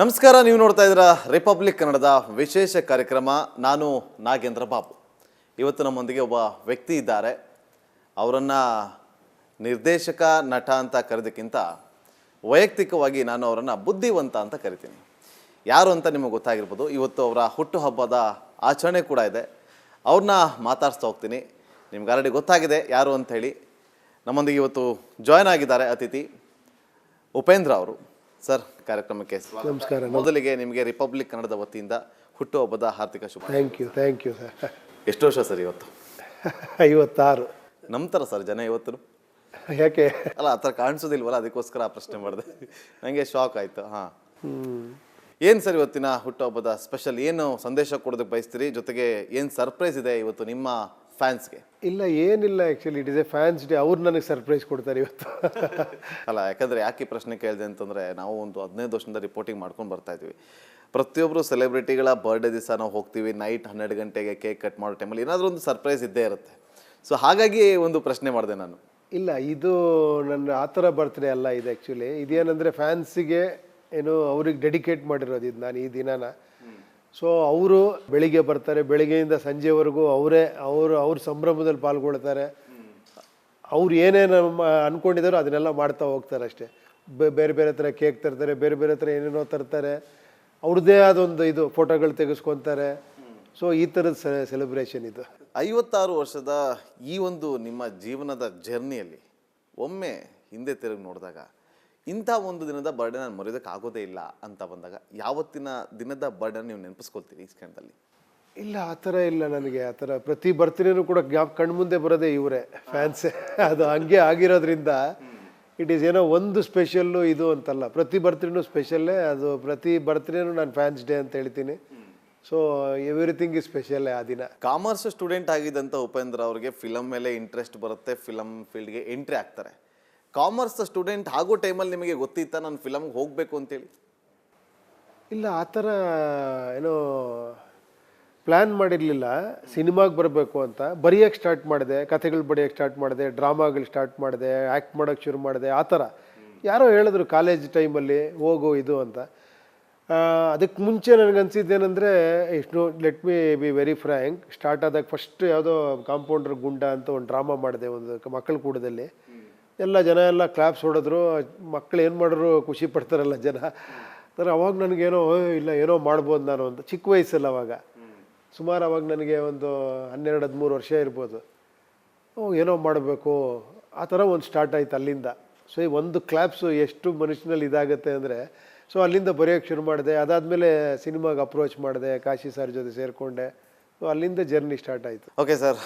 ನಮಸ್ಕಾರ, ನೀವು ನೋಡ್ತಾ ಇದ್ದೀರಾ ರಿಪಬ್ಲಿಕ್ ಕನ್ನಡದ ವಿಶೇಷ ಕಾರ್ಯಕ್ರಮ. ನಾನು ನಾಗೇಂದ್ರ ಬಾಬು. ಇವತ್ತು ನಮ್ಮೊಂದಿಗೆ ಒಬ್ಬ ವ್ಯಕ್ತಿ ಇದ್ದಾರೆ. ಅವರನ್ನು ನಿರ್ದೇಶಕ, ನಟ ಅಂತ ಕರೆದಕ್ಕಿಂತ ವೈಯಕ್ತಿಕವಾಗಿ ನಾನು ಅವರನ್ನು ಬುದ್ಧಿವಂತ ಅಂತ ಕರಿತೀನಿ. ಯಾರು ಅಂತ ನಿಮಗೆ ಗೊತ್ತಾಗಿರ್ಬೋದು. ಇವತ್ತು ಅವರ ಹುಟ್ಟುಹಬ್ಬದ ಆಚರಣೆ ಕೂಡ ಇದೆ. ಅವ್ರನ್ನ ಮಾತಾಡಿಸ್ತಾ ಹೋಗ್ತೀನಿ. ನಿಮ್ಗೆ ಆಲ್ರೆಡಿ ಗೊತ್ತಾಗಿದೆ ಯಾರು ಅಂಥೇಳಿ. ನಮ್ಮೊಂದಿಗೆ ಇವತ್ತು ಜಾಯ್ನ್ ಆಗಿದ್ದಾರೆ ಅತಿಥಿ ಉಪೇಂದ್ರ ಅವರು. ಸರ್, ಕಾರ್ಯಕ್ರಮಕ್ಕೆ ನಮಸ್ಕಾರ. ಮೊದಲಿಗೆ ನಿಮಗೆ ರಿಪಬ್ಲಿಕ್ ಕನ್ನಡದ ವತಿಯಿಂದ ಹುಟ್ಟುಹಬ್ಬದ ಹಾರ್ದಿಕ ಶುಭ. Thank you sir. ಎಷ್ಟು ವರ್ಷ ಸರ್ ಇವತ್ತು? 56. ನಮ್ಮ ಥರ ಸರ್ ಜನ ಇವತ್ತು. ಯಾಕೆ? ಅಲ್ಲ, ಆ ಥರ ಕಾಣಿಸೋದಿಲ್ವಲ್ಲ, ಅದಕ್ಕೋಸ್ಕರ ಆ ಪ್ರಶ್ನೆ ಮಾಡಿದೆ. ನನಗೆ ಶಾಕ್ ಆಯಿತು. ಹಾಂ, ಏನು ಸರ್ ಇವತ್ತಿನ ಹುಟ್ಟುಹಬ್ಬದ ಸ್ಪೆಷಲ್? ಏನು ಸಂದೇಶ ಕೊಡೋದಕ್ಕೆ ಬಯಸ್ತೀರಿ? ಜೊತೆಗೆ ಏನು ಸರ್ಪ್ರೈಸ್ ಇದೆ ಇವತ್ತು ನಿಮ್ಮ ಫ್ಯಾನ್ಸ್ಗೆ? ಇಲ್ಲ, ಏನಿಲ್ಲ. Actually it is A fans day. ಅವ್ರು ನನಗೆ ಸರ್ಪ್ರೈಸ್ ಕೊಡ್ತಾರೆ ಇವತ್ತು. ಅಲ್ಲ, ಯಾಕಂದರೆ ಯಾಕೆ ಪ್ರಶ್ನೆ ಕೇಳಿದೆ ಅಂತಂದರೆ, ನಾವು ಒಂದು 15 ವರ್ಷದಿಂದ ರಿಪೋರ್ಟಿಂಗ್ ಮಾಡ್ಕೊಂಡು ಬರ್ತಾ ಇದ್ದೀವಿ. ಪ್ರತಿಯೊಬ್ಬರು ಸೆಲೆಬ್ರಿಟಿಗಳ ಬರ್ಡೇ ದಿವಸ ನಾವು ಹೋಗ್ತೀವಿ. ನೈಟ್ 12 ಗಂಟೆಗೆ ಕೇಕ್ ಕಟ್ ಮಾಡೋ ಟೈಮಲ್ಲಿ ಏನಾದರೂ ಒಂದು ಸರ್ಪ್ರೈಸ್ ಇದ್ದೇ ಇರುತ್ತೆ. ಸೊ ಹಾಗಾಗಿ ಒಂದು ಪ್ರಶ್ನೆ ಮಾಡಿದೆ ನಾನು. ಇಲ್ಲ, ಇದು ನನ್ನ ಆ ಥರ ಬರ್ತ್ಡೇ ಅಲ್ಲ. ಇದು ಆ್ಯಕ್ಚುಲಿ ಇದೇನೆಂದರೆ ಫ್ಯಾನ್ಸಿಗೆ ಏನು ಅವ್ರಿಗೆ ಡೆಡಿಕೇಟ್ ಮಾಡಿರೋದು ಇದು ನಾನು ಈ ದಿನಾನ. ಸೊ ಅವರು ಬೆಳಿಗ್ಗೆ ಬರ್ತಾರೆ, ಬೆಳಿಗ್ಗೆಯಿಂದ ಸಂಜೆವರೆಗೂ ಅವ್ರ ಸಂಭ್ರಮದಲ್ಲಿ ಪಾಲ್ಗೊಳ್ತಾರೆ. ಅವ್ರು ಏನೇನು ಅಂದ್ಕೊಂಡಿದ್ದಾರೋ ಅದನ್ನೆಲ್ಲ ಮಾಡ್ತಾ ಹೋಗ್ತಾರೆ ಅಷ್ಟೇ. ಬೇರೆ ಬೇರೆ ಥರ ಕೇಕ್ ತರ್ತಾರೆ, ಬೇರೆ ಬೇರೆ ಥರ ಏನೇನೋ ತರ್ತಾರೆ. ಅವ್ರದ್ದೇ ಆದೊಂದು ಇದು ಫೋಟೋಗಳು ತೆಗೆಸ್ಕೊತಾರೆ. ಸೊ ಈ ಥರದ ಸೆಲೆಬ್ರೇಷನ್ ಇದು. 56 ವರ್ಷದ ಈ ಒಂದು ನಿಮ್ಮ ಜೀವನದ ಜರ್ನಿಯಲ್ಲಿ ಒಮ್ಮೆ ಹಿಂದೆ ತಿರುಗಿ ನೋಡಿದಾಗ ಇಂಥ ಒಂದು ದಿನದ ಬರ್ಡೇ ನಾನು ಮರೆಯೋದಕ್ಕೆ ಆಗೋದೇ ಇಲ್ಲ ಅಂತ ಬಂದಾಗ ಯಾವತ್ತಿನ ದಿನದ ಬರ್ಡೇನ ನೀವು ನೆನಪಿಸ್ಕೊಳ್ತೀರಿ ಈ ಸೆಕೆಂಡಲ್ಲಿ? ಇಲ್ಲ, ಆ ಥರ ಇಲ್ಲ ನನಗೆ. ಆ ಥರ ಪ್ರತಿ ಬರ್ತ್ಡೇನೂ ಕೂಡ ಕಣ್ಮುಂದೆ ಬರೋದೇ ಇವರೇ, ಫ್ಯಾನ್ಸೇ. ಅದು ಹಂಗೆ ಆಗಿರೋದ್ರಿಂದ ಇಟ್ ಈಸ್ ಏನೋ ಒಂದು ಸ್ಪೆಷಲ್ಲು ಇದು ಅಂತಲ್ಲ. ಪ್ರತಿ ಬರ್ತ್ಡೇನೂ ಸ್ಪೆಷಲ್ಲೇ. ಅದು ಪ್ರತಿ ಬರ್ತ್ಡೇನೂ ನಾನು ಫ್ಯಾನ್ಸ್ ಡೇ ಅಂತ ಹೇಳ್ತೀನಿ. ಸೊ ಎವ್ರಿಥಿಂಗ್ ಈಸ್ ಸ್ಪೆಷಲ್ಲೇ ಆ ದಿನ. ಕಾಮರ್ಸ್ ಸ್ಟೂಡೆಂಟ್ ಆಗಿದ್ದಂಥ ಉಪೇಂದ್ರ ಅವ್ರಿಗೆ ಫಿಲಮ್ ಮೇಲೆ ಇಂಟ್ರೆಸ್ಟ್ ಬರುತ್ತೆ, ಫಿಲಮ್ ಫೀಲ್ಡ್ಗೆ ಎಂಟ್ರಿ ಆಗ್ತಾರೆ. ಕಾಮರ್ಸ್ ಸ್ಟೂಡೆಂಟ್ ಆಗೋ ಟೈಮಲ್ಲಿ ನಿಮಗೆ ಗೊತ್ತಿತ್ತಾ ನಾನು ಫಿಲಮ್ಗೆ ಹೋಗಬೇಕು ಅಂತೇಳಿ? ಇಲ್ಲ, ಆ ಥರ ಏನೋ ಪ್ಲ್ಯಾನ್ ಮಾಡಿರಲಿಲ್ಲ ಸಿನಿಮಾಗೆ ಬರಬೇಕು ಅಂತ. ಬರೆಯೋಕ್ಕೆ ಸ್ಟಾರ್ಟ್ ಮಾಡಿದೆ, ಕಥೆಗಳು ಬರೆಯೋಕ್ಕೆ ಸ್ಟಾರ್ಟ್ ಮಾಡಿದೆ, ಡ್ರಾಮಾಗಳು ಸ್ಟಾರ್ಟ್ ಮಾಡಿದೆ, ಆ್ಯಕ್ಟ್ ಮಾಡೋಕ್ಕೆ ಶುರು ಮಾಡಿದೆ. ಆ ಥರ ಯಾರೋ ಹೇಳಿದ್ರು ಕಾಲೇಜ್ ಟೈಮಲ್ಲಿ ಹೋಗು ಇದು ಅಂತ. ಅದಕ್ಕೆ ಮುಂಚೆ ನನಗನ್ಸಿದ್ದೇನೆಂದರೆ, let me be very frank, start ಆದಾಗ ಫಸ್ಟ್ ಯಾವುದೋ ಕಾಂಪೌಂಡ್ರ್ ಗುಂಡ ಅಂತ ಒಂದು ಡ್ರಾಮಾ ಮಾಡಿದೆ ಒಂದು ಮಕ್ಕಳ ಕೂಡದಲ್ಲಿ. ಎಲ್ಲ ಜನ ಎಲ್ಲ ಕ್ಲಾಪ್ಸ್ ಹೊಡೆದ್ರು. ಮಕ್ಕಳು ಏನು ಮಾಡಿದ್ರು ಖುಷಿ ಪಡ್ತಾರಲ್ಲ ಜನ. ಅಂದರೆ ಅವಾಗ ನನಗೇನೋ ಇಲ್ಲ ಏನೋ ಮಾಡ್ಬೋದು ನಾನು ಅಂತ. ಚಿಕ್ಕ ವಯಸ್ಸಲ್ಲ ಅವಾಗ, ಸುಮಾರು ಅವಾಗ ನನಗೆ ಒಂದು 12-13 ವರ್ಷ ಇರ್ಬೋದು. ಏನೋ ಮಾಡಬೇಕು ಆ ಥರ ಒಂದು ಸ್ಟಾರ್ಟ್ ಆಯ್ತು ಅಲ್ಲಿಂದ. ಸೊ ಈ ಒಂದು ಕ್ಲಾಪ್ಸು ಎಷ್ಟು ಮನುಷ್ಯನಲ್ಲಿ ಇದಾಗುತ್ತೆ ಅಂದರೆ, ಸೊ ಅಲ್ಲಿಂದ ಬರೆಯೋಕ್ಕೆ ಶುರು ಮಾಡಿದೆ. ಅದಾದಮೇಲೆ ಸಿನಿಮಾಗೆ ಅಪ್ರೋಚ್ ಮಾಡಿದೆ, ಕಾಶಿ ಸರ್ ಜೊತೆ ಸೇರಿಕೊಂಡೆ. ಸೊ ಅಲ್ಲಿಂದ ಜರ್ನಿ ಸ್ಟಾರ್ಟ್ ಆಯಿತು. ಓಕೆ ಸರ್,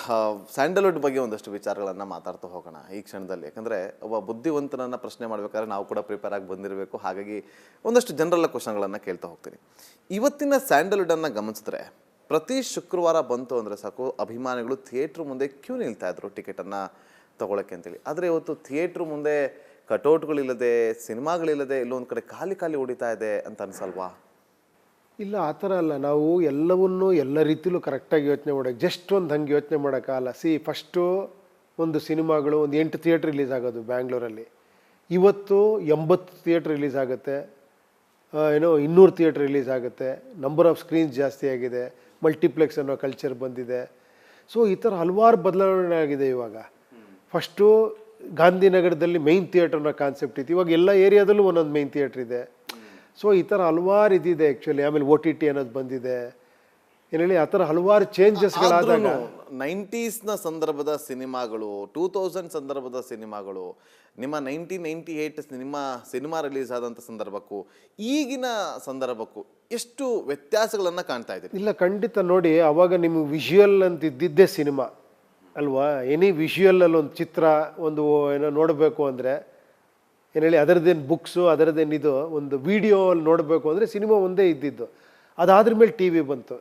ಸ್ಯಾಂಡಲ್ವುಡ್ ಬಗ್ಗೆ ಒಂದಷ್ಟು ವಿಚಾರಗಳನ್ನು ಮಾತಾಡ್ತಾ ಹೋಗೋಣ ಈ ಕ್ಷಣದಲ್ಲಿ. ಯಾಕಂದರೆ ಒಬ್ಬ ಬುದ್ಧಿವಂತನನ್ನು ಪ್ರಶ್ನೆ ಮಾಡಬೇಕಾದ್ರೆ ನಾವು ಕೂಡ ಪ್ರಿಪೇರ್ ಆಗಿ ಬಂದಿರಬೇಕು. ಹಾಗಾಗಿ ಒಂದಷ್ಟು ಜನರಲ್ಲ ಕ್ವಶನ್ಗಳನ್ನು ಕೇಳ್ತಾ ಹೋಗ್ತೀನಿ. ಇವತ್ತಿನ ಸ್ಯಾಂಡಲ್ವುಡನ್ನು ಗಮನಿಸಿದ್ರೆ ಪ್ರತಿ ಶುಕ್ರವಾರ ಬಂತು ಅಂದರೆ ಸಾಕು, ಅಭಿಮಾನಿಗಳು ಥಿಯೇಟ್ರ್ ಮುಂದೆ ಕ್ಯೂ ನಿಲ್ತಾ ಇದ್ರು ಟಿಕೆಟನ್ನು ತೊಗೊಳಕ್ಕೆ ಅಂತೇಳಿ. ಆದರೆ ಇವತ್ತು ಥಿಯೇಟ್ರ್ ಮುಂದೆ ಕಟೌಟ್ಗಳಿಲ್ಲದೆ, ಸಿನಿಮಾಗಳಿಲ್ಲದೆ, ಇಲ್ಲೊಂದು ಕಡೆ ಖಾಲಿ ಖಾಲಿ ಹೊಡಿತಾ ಇದೆ ಅಂತ ಅನ್ಸಲ್ವಾ? ಇಲ್ಲ, ಆ ಥರ ಅಲ್ಲ. ನಾವು ಎಲ್ಲವನ್ನೂ ಎಲ್ಲ ರೀತಿಲೂ ಕರೆಕ್ಟಾಗಿ ಯೋಚನೆ ಮಾಡೋಕ್ಕೆ, ಜಸ್ಟ್ ಒಂದು ಹಂಗೆ ಯೋಚನೆ ಮಾಡೋಕ್ಕಲ್ಲ. ಫಸ್ಟು ಒಂದು ಸಿನಿಮಾಗಳು ಒಂದು 8 ಥಿಯೇಟ್ರ್ ರಿಲೀಸ್ ಆಗೋದು ಬ್ಯಾಂಗ್ಳೂರಲ್ಲಿ. ಇವತ್ತು 80 ಥಿಯೇಟ್ರ್ ರಿಲೀಸ್ ಆಗುತ್ತೆ, 200 ಥಿಯೇಟ್ರ್ ರಿಲೀಸ್ ಆಗುತ್ತೆ. ನಂಬರ್ ಆಫ್ ಸ್ಕ್ರೀನ್ಸ್ ಜಾಸ್ತಿ ಆಗಿದೆ, ಮಲ್ಟಿಪ್ಲೆಕ್ಸ್ ಅನ್ನೋ ಕಲ್ಚರ್ ಬಂದಿದೆ. ಸೊ ಈ ಥರ ಹಲವಾರು ಬದಲಾವಣೆ ಆಗಿದೆ ಇವಾಗ. ಫಸ್ಟು ಗಾಂಧಿನಗರದಲ್ಲಿ ಮೈನ್ ಥಿಯೇಟ್ರ್ ಅನ್ನೋ ಕಾನ್ಸೆಪ್ಟ್ ಇತ್ತು. ಇವಾಗ ಎಲ್ಲ ಏರಿಯಾದಲ್ಲೂ ಒಂದೊಂದು ಮೈನ್ ಥಿಯೇಟ್ರ್ ಇದೆ. ಸೊ ಈ ಥರ ಹಲವಾರು ಇದಿದೆ ಆ್ಯಕ್ಚುಲಿ. ಆಮೇಲೆ OTT ಅನ್ನೋದು ಬಂದಿದೆ. ಏನು ಹೇಳಿ, ಆ ಥರ ಹಲವಾರು ಚೇಂಜಸ್ಗಳಾದಾಗ 90s ಸಂದರ್ಭದ ಸಿನಿಮಾಗಳು, 2000 ಸಂದರ್ಭದ ಸಿನಿಮಾಗಳು, ನಿಮ್ಮ 1998 ನಿಮ್ಮ ಸಿನಿಮಾ ರಿಲೀಸ್ ಆದಂಥ ಸಂದರ್ಭಕ್ಕೂ ಈಗಿನ ಸಂದರ್ಭಕ್ಕೂ ಎಷ್ಟು ವ್ಯತ್ಯಾಸಗಳನ್ನು ಕಾಣ್ತಾ ಇದ್ದೀರಿ? ಇಲ್ಲ, ಖಂಡಿತ. ನೋಡಿ, ಅವಾಗ ನಿಮಗೆ ವಿಷುವಲ್ ಅಂತ ಇದ್ದಿದ್ದೇ ಸಿನಿಮಾ ಅಲ್ವಾ. ಎನಿ ವಿಷುವಲಲ್ಲಿ ಒಂದು ಚಿತ್ರ ಒಂದು ಏನೋ ನೋಡಬೇಕು ಅಂದರೆ ಏನು ಹೇಳಿ, ಅದರದ್ದೇನು ಬುಕ್ಸು, ಅದರದ್ದೇನು ಇದು ಒಂದು ವಿಡಿಯೋ ಅಲ್ಲಿ ನೋಡಬೇಕು ಅಂದರೆ ಸಿನಿಮಾ ಒಂದೇ ಇದ್ದಿದ್ದು. ಅದಾದ್ರ ಮೇಲೆ ಟಿ ವಿ ಬಂತು.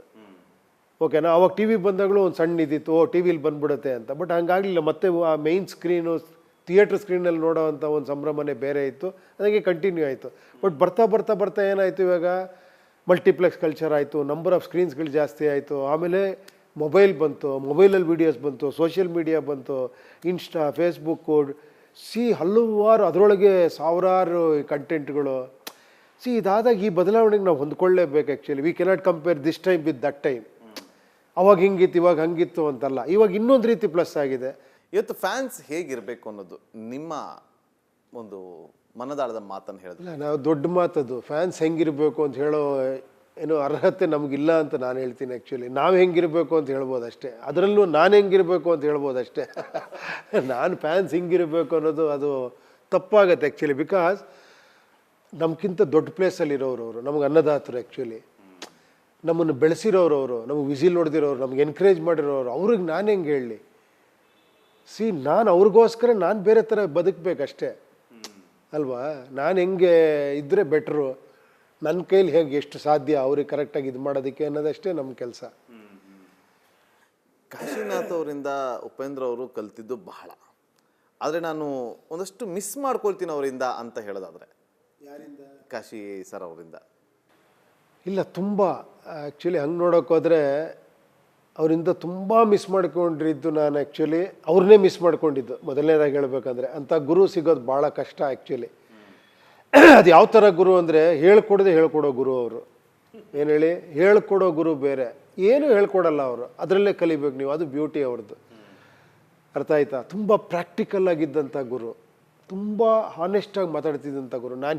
ಓಕೆನಾ, ಅವಾಗ ಟಿ ವಿ ಬಂದಾಗಲೂ ಒಂದು ಸಣ್ಣ ಇದ್ದಿತ್ತು, ಟಿ ವಿಲಿ ಬಂದ್ಬಿಡುತ್ತೆ ಅಂತ. ಬಟ್ ಹಂಗಾಗಲಿಲ್ಲ. ಮತ್ತೆ ಆ ಮೈನ್ ಸ್ಕ್ರೀನು ಥಿಯೇಟ್ರ್ ಸ್ಕ್ರೀನಲ್ಲಿ ನೋಡೋ ಅಂಥ ಒಂದು ಸಂಭ್ರಮನೇ ಬೇರೆ ಇತ್ತು. ಅದಕ್ಕೆ ಕಂಟಿನ್ಯೂ ಆಯಿತು. ಬಟ್ ಬರ್ತಾ ಬರ್ತಾ ಬರ್ತಾ ಏನಾಯಿತು, ಇವಾಗ ಮಲ್ಟಿಪ್ಲೆಕ್ಸ್ ಕಲ್ಚರ್ ಆಯಿತು, ನಂಬರ್ ಆಫ್ ಸ್ಕ್ರೀನ್ಸ್ಗಳು ಜಾಸ್ತಿ ಆಯಿತು. ಆಮೇಲೆ ಮೊಬೈಲ್ ಬಂತು, ಮೊಬೈಲಲ್ಲಿ ವೀಡಿಯೋಸ್ ಬಂತು, ಸೋಷಿಯಲ್ ಮೀಡಿಯಾ ಬಂತು, ಇನ್ಸ್ಟಾ, ಫೇಸ್ಬುಕ್ಕು, ಹಲವಾರು ಅದರೊಳಗೆ ಸಾವಿರಾರು ಕಂಟೆಂಟ್ಗಳು. ಇದಾದಾಗ ಈ ಬದಲಾವಣೆಗೆ ನಾವು ಹೊಂದ್ಕೊಳ್ಳೇಬೇಕು. Actually we cannot compare this time with that time. ಅವಾಗ ಹಿಂಗಿತ್ತು ಇವಾಗ ಹಂಗಿತ್ತು ಅಂತಲ್ಲ, ಇವಾಗ ಇನ್ನೊಂದು ರೀತಿ ಪ್ಲಸ್ ಆಗಿದೆ. ಇವತ್ತು ಫ್ಯಾನ್ಸ್ ಹೇಗಿರಬೇಕು ಅನ್ನೋದು ನಿಮ್ಮ ಒಂದು ಮನದಾಳದ ಮಾತನ್ನು ಹೇಳಿದ್ರೆ. ಇಲ್ಲ, ನಾವು ದೊಡ್ಡ ಮಾತದು ಫ್ಯಾನ್ಸ್ ಹೆಂಗಿರಬೇಕು ಅಂತ ಹೇಳೋ ಏನೋ ಅರ್ಹತೆ ನಮಗಿಲ್ಲ ಅಂತ ನಾನು ಹೇಳ್ತೀನಿ. ಆ್ಯಕ್ಚುಲಿ ನಾವು ಹೆಂಗಿರಬೇಕು ಅಂತ ಹೇಳ್ಬೋದು ಅಷ್ಟೇ, ಅದರಲ್ಲೂ ನಾನು ಹೆಂಗಿರಬೇಕು ಅಂತ ಹೇಳ್ಬೋದು ಅಷ್ಟೇ. ನಾನು ಫ್ಯಾನ್ಸ್ ಹಿಂಗಿರಬೇಕು ಅನ್ನೋದು ಅದು ತಪ್ಪಾಗತ್ತೆ ಆ್ಯಕ್ಚುಲಿ. ಬಿಕಾಸ್ ನಮ್ಗಿಂತ ದೊಡ್ಡ ಪ್ಲೇಸಲ್ಲಿರೋರು ಅವರು, ನಮಗೆ ಅನ್ನದಾತರು. ಆ್ಯಕ್ಚುಲಿ ನಮ್ಮನ್ನು ಬೆಳೆಸಿರೋರು ಅವರು, ನಮಗೆ ವಿಸಿಲ್ ಹೊಡೆದಿರೋರು, ನಮ್ಗೆ ಎನ್ಕರೇಜ್ ಮಾಡಿರೋರು. ಅವ್ರಿಗೆ ನಾನು ಹೆಂಗೆ ಹೇಳಲಿ? ನಾನು ಅವ್ರಿಗೋಸ್ಕರ ನಾನು ಬೇರೆ ಥರ ಬದುಕಬೇಕಷ್ಟೇ ಅಲ್ವಾ? ನಾನು ಹೆಂಗೆ ಇದ್ದರೆ ಬೆಟ್ರು, ನನ್ನ ಕೈಲಿ ಹೇಗೆ ಎಷ್ಟು ಸಾಧ್ಯ ಅವ್ರಿಗೆ ಕರೆಕ್ಟಾಗಿ ಇದು ಮಾಡೋದಕ್ಕೆ ಅನ್ನೋದಷ್ಟೇ ನಮ್ಮ ಕೆಲಸ. ಕಾಶಿನಾಥ್ ಅವರಿಂದ ಉಪೇಂದ್ರ ಅವರು ಕಲ್ತಿದ್ದು ಬಹಳ, ಆದರೆ ನಾನು ಒಂದಷ್ಟು ಮಿಸ್ ಮಾಡ್ಕೊಳ್ತೀನಿ ಅವರಿಂದ ಅಂತ ಹೇಳೋದಾದರೆ. ಯಾರಿಂದ? ಕಾಶಿ ಸರ್ ಅವರಿಂದ. ಇಲ್ಲ, ತುಂಬ ಆ್ಯಕ್ಚುಲಿ ಹಂಗೆ ನೋಡೋಕೆ ಹೋದರೆ ಅವರಿಂದ ತುಂಬ ಮಿಸ್ ಮಾಡ್ಕೊಂಡಿದ್ದು ನಾನು. ಆ್ಯಕ್ಚುಲಿ ಅವ್ರನ್ನೇ ಮಿಸ್ ಮಾಡ್ಕೊಂಡಿದ್ದು ಮೊದಲನೇದಾಗಿ ಹೇಳ್ಬೇಕಂದ್ರೆ. ಅಂಥ ಗುರು ಸಿಗೋದು ಭಾಳ ಕಷ್ಟ ಆ್ಯಕ್ಚುಲಿ. ಅದು ಯಾವ ಥರ ಗುರು ಅಂದರೆ ಹೇಳ್ಕೊಡೋ ಗುರು ಅವರು. ಏನು ಹೇಳಿ, ಹೇಳ್ಕೊಡೋ ಗುರು ಬೇರೆ, ಏನೂ ಹೇಳ್ಕೊಡಲ್ಲ ಅವರು, ಅದರಲ್ಲೇ ಕಲಿಬೇಕು ನೀವು. ಅದು ಬ್ಯೂಟಿ ಅವ್ರದ್ದು. ಅರ್ಥ ಆಯ್ತಾ? ತುಂಬ ಪ್ರಾಕ್ಟಿಕಲ್ ಆಗಿದ್ದಂಥ ಗುರು, ತುಂಬ ಹಾನೆಸ್ಟಾಗಿ ಮಾತಾಡ್ತಿದ್ದಂಥ ಗುರು. ನಾನು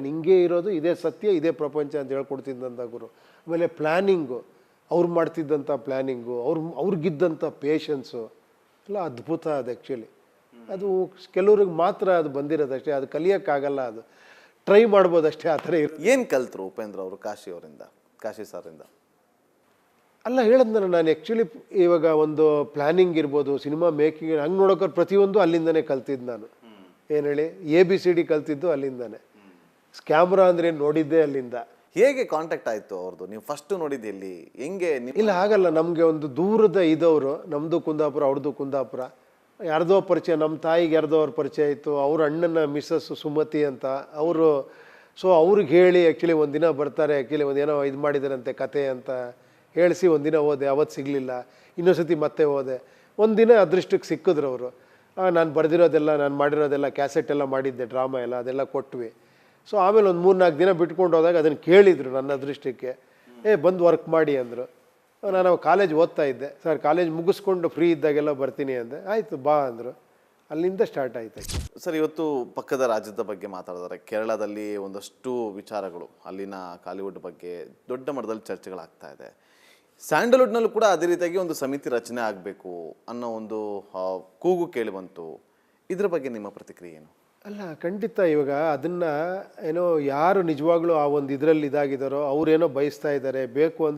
ಹಿಂಗೆ ಇರೋದು, ಇದೇ ಸತ್ಯ, ಇದೇ ಪ್ರಪಂಚ ಅಂತ ಹೇಳ್ಕೊಡ್ತಿದ್ದಂಥ ಗುರು. ಆಮೇಲೆ ಪ್ಲ್ಯಾನಿಂಗು, ಅವ್ರು ಮಾಡ್ತಿದ್ದಂಥ ಪ್ಲ್ಯಾನಿಂಗು, ಅವ್ರಿಗಿದ್ದಂಥ ಪೇಷನ್ಸು ಎಲ್ಲ ಅದ್ಭುತ. ಅದು ಆ್ಯಕ್ಚುಲಿ ಅದು ಕೆಲವ್ರಿಗೆ ಮಾತ್ರ ಅದು ಬಂದಿರೋದಷ್ಟೇ, ಅದು ಕಲಿಯೋಕ್ಕಾಗಲ್ಲ. ಅದು ಟ್ರೈ ಮಾಡ್ಬೋದಷ್ಟೇ, ಆ ಥರ ಇರುತ್ತೆ. ಏನು ಕಲ್ತರು ಉಪೇಂದ್ರ ಅವರು ಕಾಶಿ ಅವರಿಂದ, ಕಾಶಿ ಸರಿಂದ? ಅಲ್ಲ, ಹೇಳಿದ್ನಲ್ಲ ನಾನು. ಆ್ಯಕ್ಚುಲಿ ಇವಾಗ ಒಂದು ಪ್ಲ್ಯಾನಿಂಗ್ ಇರ್ಬೋದು, ಸಿನಿಮಾ ಮೇಕಿಂಗ್, ಹಂಗೆ ನೋಡೋಕೆ ಪ್ರತಿಯೊಂದು ಅಲ್ಲಿಂದನೇ ಕಲ್ತಿದ್ದು ನಾನು. ಏನು ಹೇಳಿ, ABCD ಕಲ್ತಿದ್ದು ಅಲ್ಲಿಂದಾನೆ. ಕ್ಯಾಮ್ರಾ ಅಂದರೆ ನೋಡಿದ್ದೆ ಅಲ್ಲಿಂದ. ಹೇಗೆ ಕಾಂಟ್ಯಾಕ್ಟ್ ಆಯಿತು ಅವ್ರದ್ದು? ನೀವು ಫಸ್ಟ್ ನೋಡಿದ್ದು ಎಲ್ಲಿ, ಹೆಂಗೆ? ಇಲ್ಲ, ಆಗಲ್ಲ. ನಮಗೆ ಒಂದು ದೂರದ ಇದವರು, ನಮ್ಮದು ಕುಂದಾಪುರ, ಅವ್ರದ್ದು ಕುಂದಾಪುರ. ಯಾರ್ದೋ ಪರಿಚಯ, ನಮ್ಮ ತಾಯಿಗೆ ಯಾರ್ದೋ ಅವ್ರ ಪರಿಚಯ ಆಯಿತು. ಅವ್ರ ಅಣ್ಣನ ಮಿಸ್ಸಸ್ ಸುಮತಿ ಅಂತ ಅವರು. ಸೊ ಅವ್ರಿಗೆ ಹೇಳಿ ಆ್ಯಕ್ಚುಲಿ ಒಂದಿನ ಬರ್ತಾರೆ, ಆ್ಯಕ್ಚುಲಿ ಒಂದೇನೋ ಇದು ಮಾಡಿದಾರಂತೆ ಕತೆ ಅಂತ ಹೇಳಿಸಿ ಒಂದಿನ ಹೋದೆ. ಅವತ್ತು ಸಿಗಲಿಲ್ಲ, ಇನ್ನೊಂದ್ಸತಿ ಮತ್ತೆ ಹೋದೆ. ಒಂದಿನ ಅದೃಷ್ಟಕ್ಕೆ ಸಿಕ್ಕಿದ್ರು ಅವರು. ನಾನು ಬರೆದಿರೋದೆಲ್ಲ, ನಾನು ಮಾಡಿರೋದೆಲ್ಲ, ಕ್ಯಾಸೆಟ್ ಎಲ್ಲ ಮಾಡಿದ್ದೆ, ಡ್ರಾಮಾ ಎಲ್ಲ, ಅದೆಲ್ಲ ಕೊಟ್ವಿ. ಸೊ ಆಮೇಲೆ ಒಂದು 3-4 ದಿನ ಬಿಟ್ಕೊಂಡು ಹೋದಾಗ ಅದನ್ನು ಕೇಳಿದರು ನನ್ನ ಅದೃಷ್ಟಕ್ಕೆ. ಬಂದು ವರ್ಕ್ ಮಾಡಿ ಅಂದರು. ನಾನು ಕಾಲೇಜ್ ಓದ್ತಾ ಇದ್ದೆ. ಸರ್ ಕಾಲೇಜ್ ಮುಗಿಸ್ಕೊಂಡು ಫ್ರೀ ಇದ್ದಾಗೆಲ್ಲ ಬರ್ತೀನಿ ಅಂದೆ. ಆಯಿತು ಬಾ ಅಂದರು. ಅಲ್ಲಿಂದ ಸ್ಟಾರ್ಟ್ ಆಯಿತು. ಸರ್, ಇವತ್ತು ಪಕ್ಕದ ರಾಜ್ಯದ ಬಗ್ಗೆ ಮಾತಾಡಿದರೆ, ಕೇರಳದಲ್ಲಿ ಒಂದಷ್ಟು ವಿಚಾರಗಳು, ಅಲ್ಲಿನ ಕಾಲಿವುಡ್ ಬಗ್ಗೆ ದೊಡ್ಡ ಮಟ್ಟದಲ್ಲಿ ಚರ್ಚೆಗಳಾಗ್ತಾ ಇದೆ. ಸ್ಯಾಂಡಲ್ವುಡ್ನಲ್ಲೂ ಕೂಡ ಅದೇ ರೀತಿಯಾಗಿ ಒಂದು ಸಮಿತಿ ರಚನೆ ಆಗಬೇಕು ಅನ್ನೋ ಒಂದು ಕೂಗು ಕೇಳಿ ಬಂತು. ಇದ್ರ ಬಗ್ಗೆ ನಿಮ್ಮ ಪ್ರತಿಕ್ರಿಯೆ ಏನು? ಅಲ್ಲ, ಖಂಡಿತ. ಇವಾಗ ಅದನ್ನು ಏನೋ ಯಾರು ನಿಜವಾಗ್ಲೂ ಆ ಒಂದು ಇದರಲ್ಲಿ ಇದಾಗಿದ್ದಾರೋ ಅವರೇನೋ ಬಯಸ್ತಾ ಇದ್ದಾರೆ, ಬೇಕು ಅಂದರೆ